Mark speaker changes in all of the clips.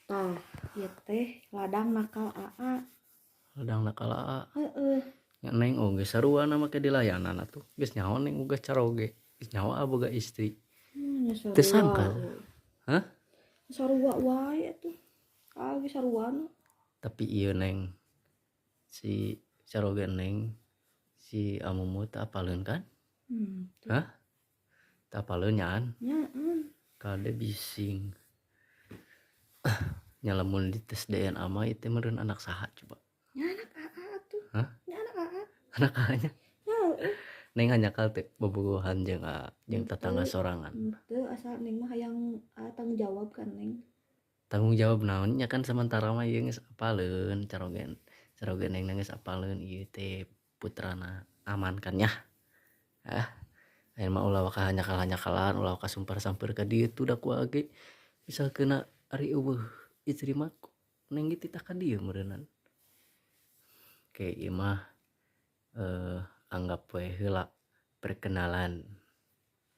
Speaker 1: Tah, ieu teh ladang nakal AA.
Speaker 2: Ladang nakal AA.
Speaker 1: Heeh.
Speaker 2: Nya Neng oge saruana make di layanan atuh. Geus nyaho Neng boga caroge. Geus nyaho boga istri.
Speaker 1: Nya
Speaker 2: Teu
Speaker 1: sarua
Speaker 2: sangka.
Speaker 1: we.
Speaker 2: Hah?
Speaker 1: Sarua wae atuh. Agi saruana.
Speaker 2: Tapi ieu Neng si caroge Neng si amumu teu apaleun kan? Hah? Teu apaleun nyaan?
Speaker 1: Nyaan.
Speaker 2: Kade bising. Nya lamun dites DNA mah ieu teh meureun anak saha coba?
Speaker 1: Nya anak AA atuh.
Speaker 2: Hah?
Speaker 1: Nya anak AA.
Speaker 2: Anak A-nya.
Speaker 1: Heueuh.
Speaker 2: Neng hanyakal teu bobogohan jeung jeung tetangga sorangan.
Speaker 1: Henteu asal Neng mah hayang tanggung jawab kan Neng.
Speaker 2: Tanggung jawab naon nya kan sementara mah ieu geus apaleun carogen Neng geus apaleun ieu teh putrana aman kan nya. Aya mah ulah ka hanyakal-hanyakalan ulah ka sumpar-sampeur ka dieu tuh da ku age misalkeun ari eueuh istri mah Neng ge titah ka dieu meureunan. Oke ieu mah anggap we heula perkenalan.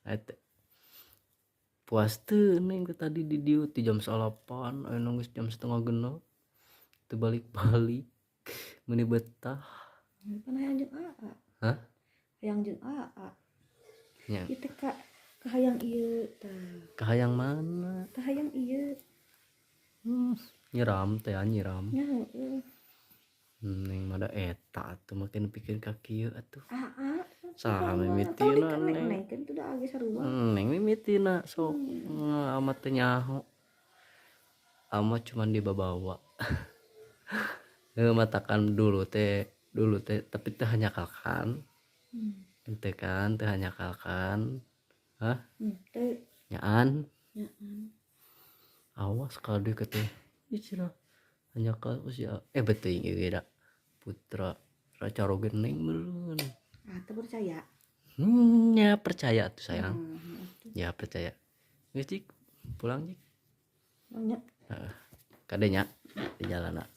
Speaker 2: Eta puas teu Neng ke tadi di dieu ti jam 9.00 aya geus jam 8.30 teu balik-balik meuni betah.
Speaker 1: Kan hayang jeung AA.
Speaker 2: Hah?
Speaker 1: Hayang jeung AA.
Speaker 2: Nya
Speaker 1: Ieu teh kahayang ieu tah.
Speaker 2: kahayang mana?
Speaker 1: Kahayang ieu.
Speaker 2: Nyiram teh nyiram.
Speaker 1: Nya heueuh.
Speaker 2: Neng mah da eta atuh makin pikir ka kieu atuh.
Speaker 1: AA.
Speaker 2: Saha mimitina Neng?
Speaker 1: Neng kan tuh agi sarua.
Speaker 2: Neng mimitina sok amat teu nyaho. Amat cuman dibabawa. Matakan dulu teh tapi teu hanyakalkan. Ente kan teu hanyakalkan. Hah?
Speaker 1: Teu.
Speaker 2: Nyaan.
Speaker 1: Nyaan.
Speaker 2: Awas kade ke teh. Icira hanyakal usia beuteung ieu ge da. Putra caroge Neng meureun.
Speaker 1: Teu percaya.
Speaker 2: Ya percaya tuh sayang. Ya percaya. Geus cik pulang cik.
Speaker 1: Nya.
Speaker 2: Kadenya di jalanan.